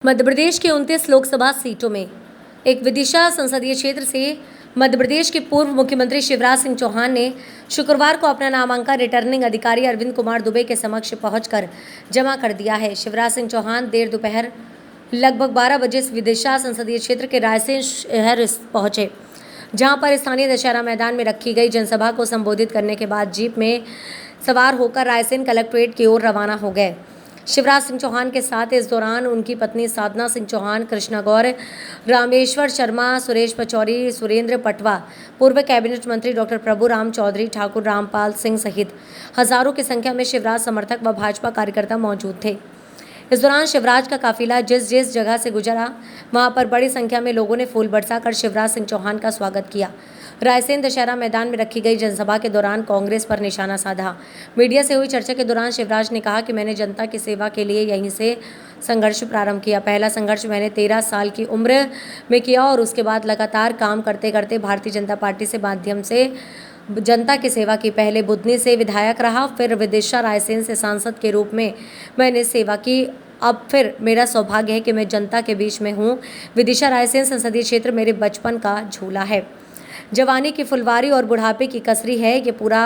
मध्य प्रदेश के 29 लोकसभा सीटों में एक विदिशा संसदीय क्षेत्र से मध्य प्रदेश के पूर्व मुख्यमंत्री शिवराज सिंह चौहान ने शुक्रवार को अपना नामांकन रिटर्निंग अधिकारी अरविंद कुमार दुबे के समक्ष पहुंचकर जमा कर दिया है। शिवराज सिंह चौहान देर दोपहर लगभग 12 बजे विदिशा संसदीय क्षेत्र के रायसेन शहर पहुंचे, जहां पर स्थानीय दशहरा मैदान में रखी गई जनसभा को संबोधित करने के बाद जीप में सवार होकर रायसेन कलेक्ट्रेट की ओर रवाना हो गए। शिवराज सिंह चौहान के साथ इस दौरान उनकी पत्नी साधना सिंह चौहान, कृष्णा गौर, रामेश्वर शर्मा, सुरेश पचौरी, सुरेंद्र पटवा, पूर्व कैबिनेट मंत्री डॉक्टर प्रभुराम चौधरी, ठाकुर रामपाल सिंह सहित हजारों की संख्या में शिवराज समर्थक व भाजपा कार्यकर्ता मौजूद थे। इस दौरान शिवराज का काफिला जिस जिस जगह से गुजरा, वहां पर बड़ी संख्या में लोगों ने फूल बरसाकर शिवराज सिंह चौहान का स्वागत किया। रायसेन दशहरा मैदान में रखी गई जनसभा के दौरान कांग्रेस पर निशाना साधा। मीडिया से हुई चर्चा के दौरान शिवराज ने कहा कि मैंने जनता की सेवा के लिए यहीं से संघर्ष प्रारंभ किया। पहला संघर्ष मैंने 13 साल की उम्र में किया और उसके बाद लगातार काम करते करते भारतीय जनता पार्टी से माध्यम से जनता की सेवा की। पहले बुधनी से विधायक रहा, फिर विदिशा रायसेन से सांसद के रूप में मैंने सेवा की। अब फिर मेरा सौभाग्य है कि मैं जनता के बीच में हूँ। विदिशा रायसेन संसदीय क्षेत्र मेरे बचपन का झूला है, जवानी की फुलवारी और बुढ़ापे की कसरी है। ये पूरा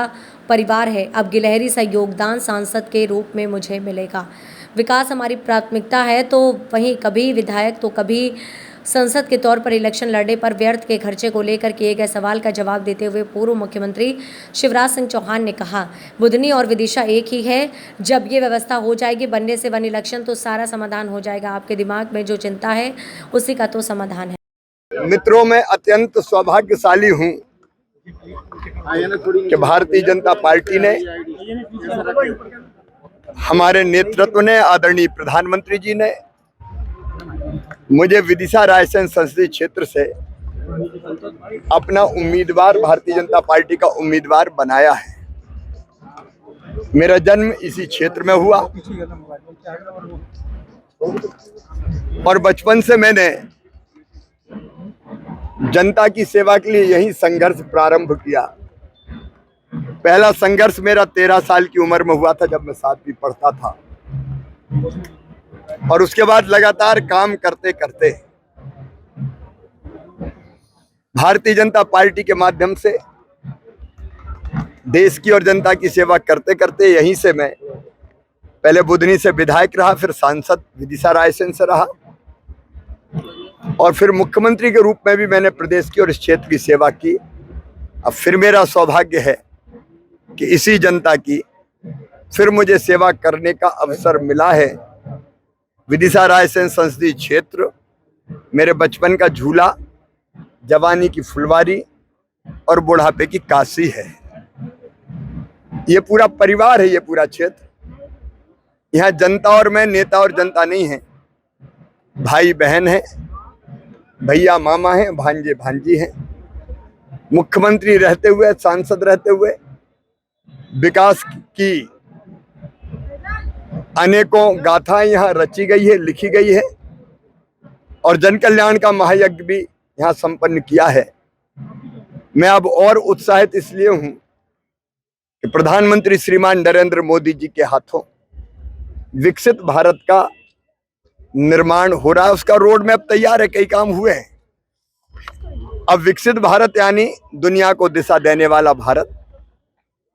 परिवार है। अब गिलहरी सा योगदान सांसद के रूप में मुझे मिलेगा। विकास हमारी प्राथमिकता है, तो वहीं कभी विधायक तो कभी संसद के तौर पर इलेक्शन लड़ने पर व्यर्थ के खर्चे को लेकर किए गए सवाल का जवाब देते हुए पूर्व मुख्यमंत्री शिवराज सिंह चौहान ने कहा, बुधनी और विदिशा एक ही है। जब ये व्यवस्था हो जाएगी बनने से वन इलेक्शन, तो सारा समाधान हो जाएगा। आपके दिमाग में जो चिंता है उसी का तो समाधान है। मित्रों, मैं अत्यंत सौभाग्यशाली हूं कि भारतीय जनता पार्टी ने, हमारे नेतृत्व ने, आदरणीय प्रधानमंत्री जी ने मुझे विदिशा रायसेन संसदीय क्षेत्र से अपना उम्मीदवार, भारतीय जनता पार्टी का उम्मीदवार बनाया है। मेरा जन्म इसी क्षेत्र में हुआ और बचपन से मैंने जनता की सेवा के लिए यही संघर्ष प्रारंभ किया। पहला संघर्ष मेरा 13 साल की उम्र में हुआ था, जब मैं 7वीं पढ़ता था, और उसके बाद लगातार काम करते करते भारतीय जनता पार्टी के माध्यम से देश की और जनता की सेवा करते करते यहीं से मैं पहले बुधनी से विधायक रहा, फिर सांसद विदिशा रायसेन से रहा, और फिर मुख्यमंत्री के रूप में भी मैंने प्रदेश की और इस क्षेत्र की सेवा की। अब फिर मेरा सौभाग्य है कि इसी जनता की फिर मुझे सेवा करने का अवसर मिला है। विदिशा रायसेन संसदीय क्षेत्र मेरे बचपन का झूला, जवानी की फुलवारी और बुढ़ापे की काशी है। ये पूरा परिवार है, ये पूरा क्षेत्र। यहाँ जनता और मैं, नेता और जनता नहीं है, भाई बहन है, भैया मामा हैं, भांजे भांजी हैं। मुख्यमंत्री रहते हुए, सांसद रहते हुए विकास की अनेकों गाथाएं यहाँ रची गई है, लिखी गई है, और जन कल्याण का महायज्ञ भी यहाँ संपन्न किया है। मैं अब और उत्साहित इसलिए हूँ कि प्रधानमंत्री श्रीमान नरेंद्र मोदी जी के हाथों विकसित भारत का निर्माण हो रहा है। उसका रोड मैप तैयार है, कई काम हुए हैं। अब विकसित भारत यानी दुनिया को दिशा देने वाला भारत,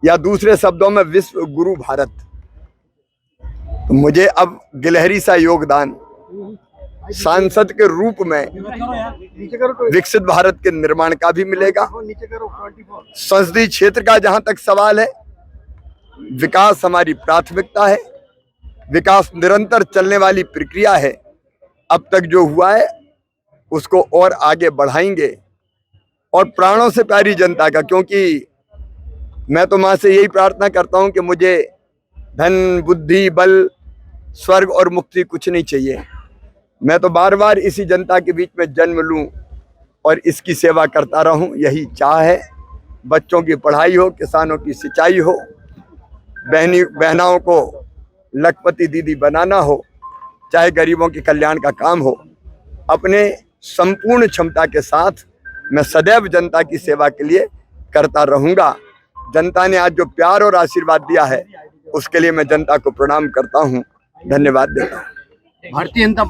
या दूसरे शब्दों में विश्व गुरु भारत। तो मुझे अब गिलहरी सा योगदान सांसद के रूप में विकसित भारत के निर्माण का भी मिलेगा। संसदीय क्षेत्र का जहां तक सवाल है, विकास हमारी प्राथमिकता है। विकास निरंतर चलने वाली प्रक्रिया है। अब तक जो हुआ है उसको और आगे बढ़ाएंगे, और प्राणों से प्यारी जनता का, क्योंकि मैं तो मां से यही प्रार्थना करता हूं कि मुझे धन, बुद्धि, बल, स्वर्ग और मुक्ति कुछ नहीं चाहिए। मैं तो बार बार इसी जनता के बीच में जन्म लूं और इसकी सेवा करता रहूं, यही चाह है। बच्चों की पढ़ाई हो, किसानों की सिंचाई हो, बहनाओं को लखपति दीदी बनाना हो, चाहे गरीबों के कल्याण का काम हो, अपने संपूर्ण क्षमता के साथ मैं सदैव जनता की सेवा के लिए करता रहूंगा। जनता ने आज जो प्यार और आशीर्वाद दिया है, उसके लिए मैं जनता को प्रणाम करता हूं, धन्यवाद देता हूं। भारतीय जनता